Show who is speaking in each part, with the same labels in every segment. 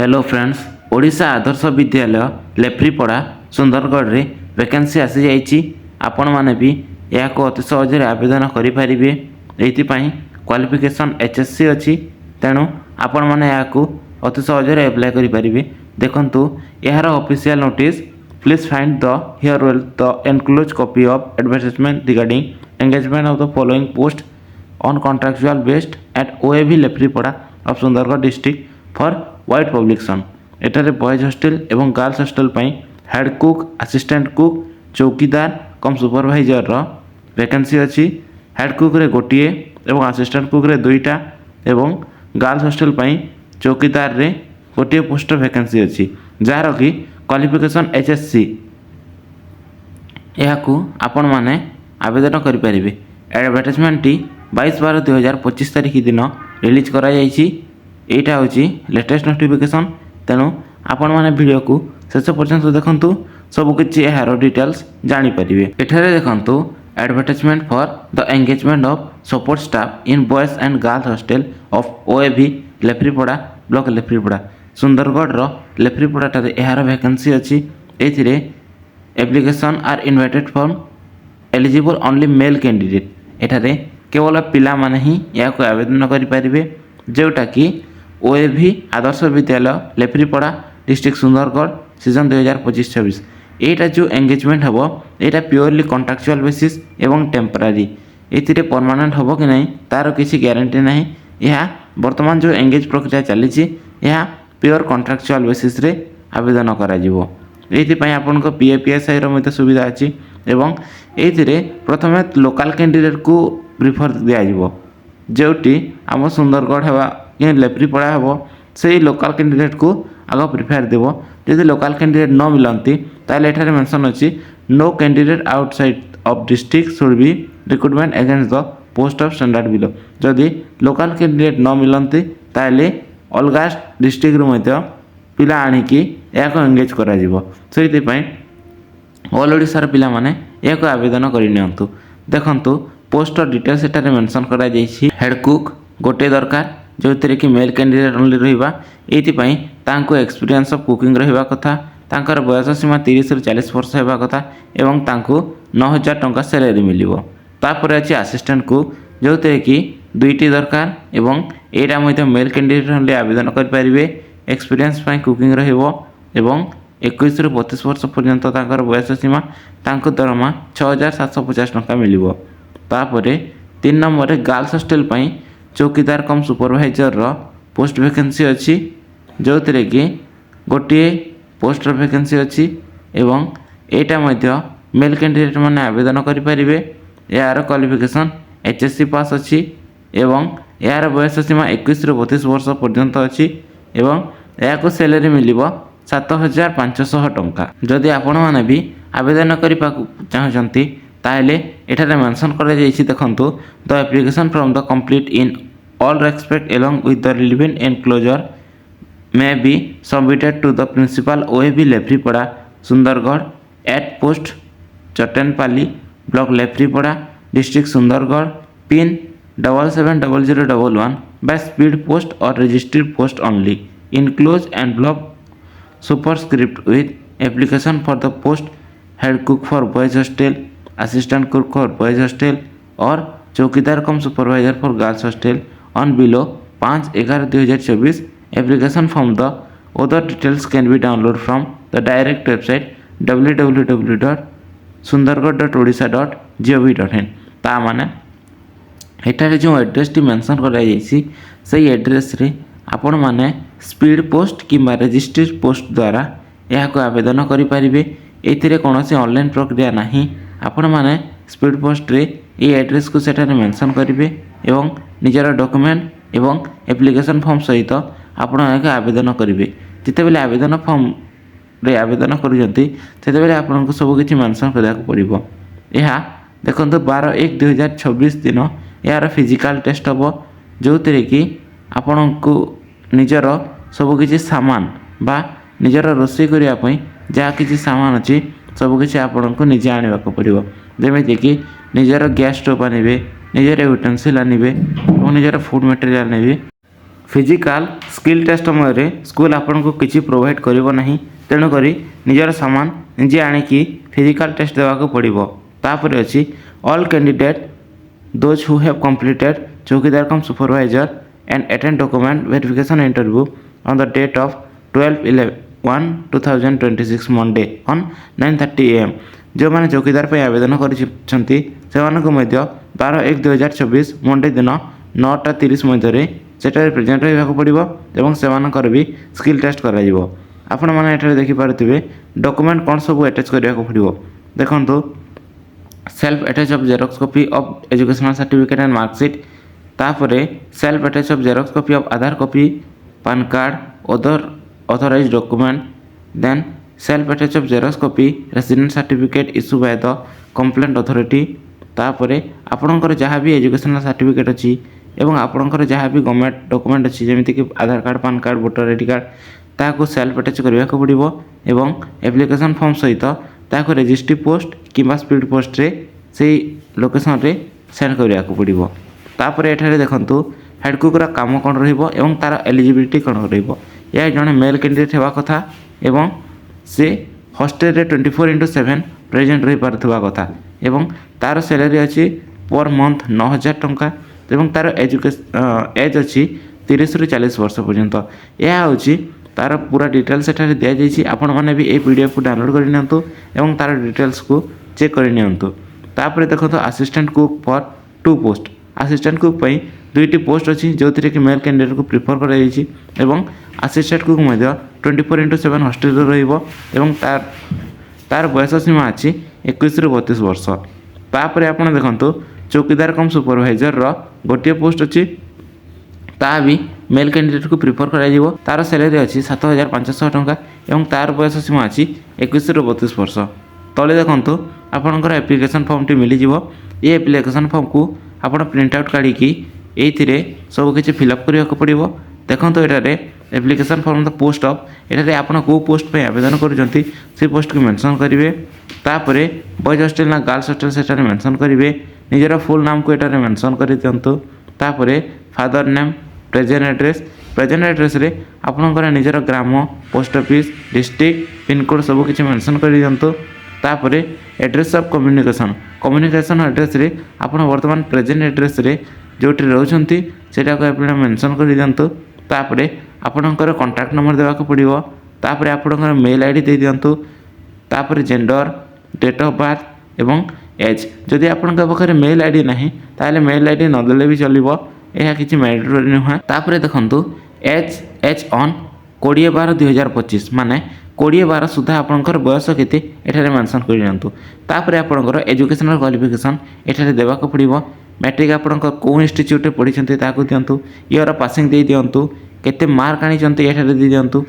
Speaker 1: Hello friends, Odisha Adarsh Vidyalaya लेफ्रीपड़ा Sundargarh रे vacancy आसी जाइए। आपण माने भी या अति सहज आवेदन करेंगे। ये क्वालिफिकेशन एचएससी अच्छी, तेणु आपण मैंने अति सहज एप्लाय करेंगे। देखु यार official notice please find the here will the enclose copy of advertisement regarding engagement of the following post on contractual based at OAV Lephripada of Sundargarh district for wide publication. एठारे बॉयज हॉस्टल एवं girls hostel head cook, assistant cook, chowkidar cum supervisor vacancy अच्छी। Head cook रे गोटे एवं assistant cook रे दुईटा एवं girls hostel चौकीदार रे गोटे पोस्ट वैकेंसी अच्छी, जार कि क्वालिफिकेशन एचएससी। यह आपण मैंने आवेदन करेंगे। एडवर्टाइजमेंट 22/12/2025 तारीख दिन रिलीज करा यहाँ हूँ लेटेस्ट नोटिफिकेशन। तेणु आपण मैंने वीडियो को शेष पर्यंत देखु, सबकि यार डिटेल्स जानीपारे। एठारे देखु advertisement for the engagement of support staff in boys and girls hostel of OAV Lephripada block Lephripada Sundargarh Lephripada ठारे यार वैकेंसी अच्छी। ये application are invited from eligible only male candidate. एठारे केवल पिला माने ही या आवेदन करेंगे, जोटा कि ओएवी आदर्श विद्यालय लेफ्रीपड़ा डिस्ट्रिक्ट सुंदरगढ़ सीजन 2025-26। यहाँ जो एंगेजमेंट हम यहाँ प्योरली कॉन्ट्रैक्चुअल बेसिस एवं टेम्परारी। ये परमानेंट हम कि नहीं तार किसी ग्यारंटी नहीं। यह वर्तमान जो एंगेज प्रक्रिया चली यह प्योर कॉन्ट्रैक्चुअल बेसिस रे आवेदन करा। आपन को पीएफआईआई रो सुविधा अच्छी एवं ये प्रथम लोकल कैंडिडेट को प्रिफर दिज्व, जोटी आम सुंदरगढ़ है कि लेफ्रीपड़ा हे से लोकल कैंडिडेट को आग प्रिफेयर देव। जदि लोकल कैंडिडेट न मिलती ताले एठारे मेंशन अच्छी no candidate outside of district should be recruitment against the post of standard below. जदि लोकल कैंडिडेट न मिलती ताले अलग डिस्ट्रिक्ट पिला आणिकी या एंगेज करा से ऑल ओडिशार पिला माने या आवेदन करनियंतु। देखंतु पोस्ट डिटेल्स एटारे मेंशन करा जायछि। हेड कुक गोटे दरकार, जो थे कि मेल कैंडिडेट ओनली रहिबा। एथिपाई तांको एक्सपीरियंस ऑफ कुकिंग रहिबा कथा, तांकर बयस सीमा 30 ରୁ 40 वर्ष हेबा कथा एवं तांको 9000 टंका सैलरी मिलिबो। तापर अछि असिस्टेंट कुक, जो थे कि दुईटी दरकार एवं एटा मध्ये मेल कैंडिडेट ओनली आवेदन कर परिबे। एक्सपीरियंस पाई कुकिंग रहिबो एवं 21 ରୁ 32 वर्ष पर्यंत तांकर बयस सीमा, तांको दरमा 6750 टंका मिलिबो। तापरे 3 नंबर गर्ल्स हॉस्टल चौकीदार कम सुपरवाइजर पोस्ट वैकेंसी अच्छी, जो थे कि गोटे पोस्ट वैकेंसी अच्छी एवं यहाँ मेल कैंडिडेट माने आवेदन करेंगे। यार क्वालिफिकेशन एचएससी पास अच्छी एवं यार बयस सीमा 21 ରୁ 32 वर्ष पर्यंत अच्छी एवं या सैलरी मिल 7500 टंका। जदि आपण मैंने भी आवेदन करने चाहते ताहले एठारे मेंशन करा जायछि। देखंतु the application from the complete in all respect along with the relevant enclosure may be submitted to the principal OAV Lephripada Sundargarh at post Chattanpali block Lephripada district Sundargarh pin 770011 by speed post और registered post only enclose envelope superscript with application for the post head cook for boys hostel, assistant cook for boys hostel और chowkidar cum supervisor for girls hostel on below 5/11/2024। Application form the other details can be download from the direct website www.sundargarh.odisha.gov.in। ता माने एठारे जो address T mention करा जायछि सही address रे आपण माने स्पीड पोस्ट किंबा रजिस्टर्ड पोस्ट द्वारा यह आवेदन करेंगे। एथिरे कौनसी ऑनलाइन प्रक्रिया नहीं। आपण माने स्पीड पोस्ट रे ये एड्रेस को सेठारे मेंशन करेंगे एवं निजर डॉक्यूमेंट एवं एप्लिकेशन फॉर्म सहित आपण आवेदन करेंगे। जिते बेले आवेदन फॉर्म रे आवेदन करुचंती सेते बेले आपण को सब किछि मेंशन करबा पड़िबो। यह देखंतु 12/1/2026 दिन यार फिजिकल टेस्ट हम, जो थे कि आपण को निजर सब किछि सामान बा निजर रोषे करने जहाँ किसी सामान अच्छी सबकि आपण को निजे आने पड़ो। जमीती कि निजर गैस स्टोव आने, निजर यूटेंसिल आने और निजर फूड मटेरियल आने। फिजिकाल स्किल टेस्ट समय स्कूल आपन को किसी प्रोवाइड करिवो नहीं तेणुक निजर सामान निजे आणिकी फिजिकाल टेस्ट देवाक पड़ो। तापर अच्छी all candidate those who have completed chowkidar cum supervisor and attend document verification interview on the date of 12/11/2026 Monday on 9:30 AM जो मैंने चौकीदार पर आवेदन कर 12/1/2024 मंडे दिन 9:30 मध्य सेठारे प्रेजेंट रहा पड़ो और से भी स्किल टेस्ट कर आपण मैंने ये देखिपे डॉक्यूमेंट कौन सब अटैच करने पड़ो। देखो self attach of xerox copy of educational certificate and marksheet तापर self attach of xerox copy of Aadhaar copy PAN card other authorised document then self attach of xerox copy resident certificate issue by the competent authority तापर आपणकर जहाँ भी educational certificate अच्छी एवं आपणकर जहाँ भी गवर्नमेंट डॉक्यूमेंट अच्छी जमीती कि Aadhaar card PAN card voter ID card ताको सेल्फ अटैच करने पड़ो एवं एप्लिकेशन फॉर्म सहित ताको रजिस्ट्री पोस्ट किंबा स्पीड पोस्ट रे से लोकेशन रे सेंड करने पड़ो। तापर एठारे देखंतु हेड कुकर काम कौन रहिबो तार एलिजिबिलिटी कौन रहिबो। यह जड़े मेल कैंडिडेट होगा कथा एवं से हॉस्टेल रे 24/7 प्रेजेंट रही पारथुवा कथा एवं तार सैलरी अच्छी पर मंथ 9,000 टंका एवं तार एज अच्छी 30 ରୁ 40 वर्ष पर्यंत। यह हूँ तार पूरा डिटेल्स एठारे दिया जाइए। आपण मैंने भी ये पीडीएफ को डाउनलोड कर नियंतु एवं तार डिटेल्स को चेक कर नियंतु। तापर देखो assistant cook for 2 post assistant cook पई 2टी पोस्ट अच्छी जो थी कि मेल कैंडिडेट को प्रिफर कर असिस्टेंट कुक 24/7 हॉस्टेल रही तार बयस सीमा अच्छी 21 ରୁ 32 वर्ष। तापर आप देखो चौकीदार कम सुपरवाइजर गोटे पोस्ट अच्छी ता भी मेल कैंडिडेट को प्रिफर कर तार सैलरी अच्छी 7,500 टंका एवं तार बयस सीमा अच्छी 21 ରୁ 32 वर्ष। तले देखो आपणकर एप्लिकेशन फॉर्म टी मिल जाव। ये एप्लिकेशन फॉर्म को आप प्रिंट आउट काढ़ी ये सब किसी फिलअप करने पड़ो। देखो ये application form the post of ये आप कौ पोस्ट पे आवेदन कर पोस्ट को मेंशन करेंगे। तापर बॉयज हॉस्टेल ना गर्ल्स हॉस्टेल से मेंशन करेंगे। निजर फुल नाम को ये मेंशन कर दिंतु। तापर फादर नेम प्रेजेंट एड्रेस रे आपणकर निजर ग्राम पोस्ट ऑफिस डिस्ट्रिक्ट पिनकोड सब किसी मेंशन कर दिंतु। तापर एड्रेस ऑफ कम्युनिकेशन एड्रेस रे आप वर्तमान प्रेजेंट एड्रेस रे जोटी रोचंती सेटा को आप मेंशन कर दिंतु। तापर आपणकर कॉन्टैक्ट नंबर देवाक पड़ो। तापर आपणकर मेल आईडी दे दिंतु। तापर जेंडर डेट ऑफ बर्थ एवं एज जदि आपन पाखे मेल आईडी ना ताले मेल आईडी नदेले भी चलो यह किसी मैंडेटरी नुहे। तापर देखु एज ऑन 20/12/2025 माने 20/12 सुधा आपणकर बयस केते एठारे मेंशन कर दियंतु। तापर आपणकर एजुकेशनल क्वालिफिकेशन एठारे देवाक पड़ो। मैट्रिक आपणकर को इंस्टीट्यूट रे पढ़ी ताकू दियंतु। ईयर पासिंग दे दियंतु। केते मार्क आनिचंती एठारे दे दियंतु।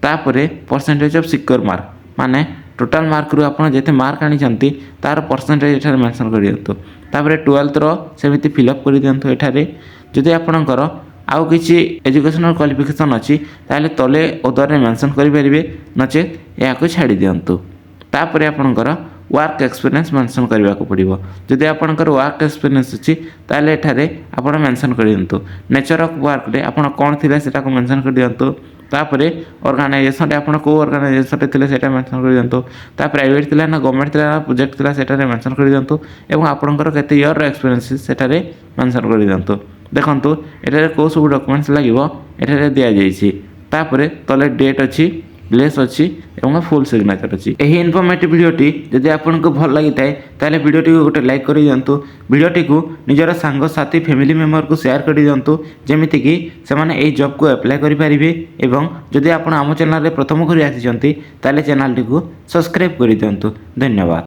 Speaker 1: तापर परसेंटेज ऑफ सिक्योर मार्क माने टोटाल मार्क रु आपन जेते मार्क आनिचंती तार परसेंटेज एठारे मेंशन कर दियंतु। तापर 12th रो सेमिति फिलअप कर दियंतु। एठारे जदि आपणकर आउ किसी एजुकेशनल क्वालिफिकेशन अच्छी ताले तले ओदर रे मेंशन करि परिबे नचे या को छाड़ी दियंतु। तापर आपणकर वर्क एक्सपीरियंस मेंशन करने को पड़ो। जदि आपणकर वर्क एक्सपीरियंस अच्छी ताले एठारे आपण मेंशन कर दियंतु। नेचर ऑफ वर्क रे आपण कोन थिले सेटा को मेंशन कर दियंतु। तापर ऑर्गेनाइजेशन रे आपण को ऑर्गेनाइजेशन रे थिले सेटा मेंशन कर दियंतु। ता प्राइवेट थिला ना गवर्नमेंट थिला ना प्रोजेक्ट थिला सेटा रे मेंशन कर दियंतु एवं आपणकर केते ईयर रो एक्सपीरियंस सेटा रे मेंशन कर दियंतु। देखंतु एठारे को सब डॉक्यूमेंट्स लागिवो एठारे दिया जायछि। तापर तले डेट अच्छी प्लेस अच्छी एवं फुल सिग्नेचर अच्छी। यही इनफॉर्मेटिव वीडियोटी जदि आपको भल लगी थाए ताले वीडियोटी को गोटे लाइक कर दिंतु। वीडियोटी को निजर सांग साथी फैमिली मेंबर को शेयर कर दिंतु जेमिति कि से माने एई जॉब को अप्लाई करि परिबे। एवं जदि आपण आम चैनल रे प्रथम करी आसी ताले चैनल टी को सब्सक्राइब कर दिंतु। धन्यवाद।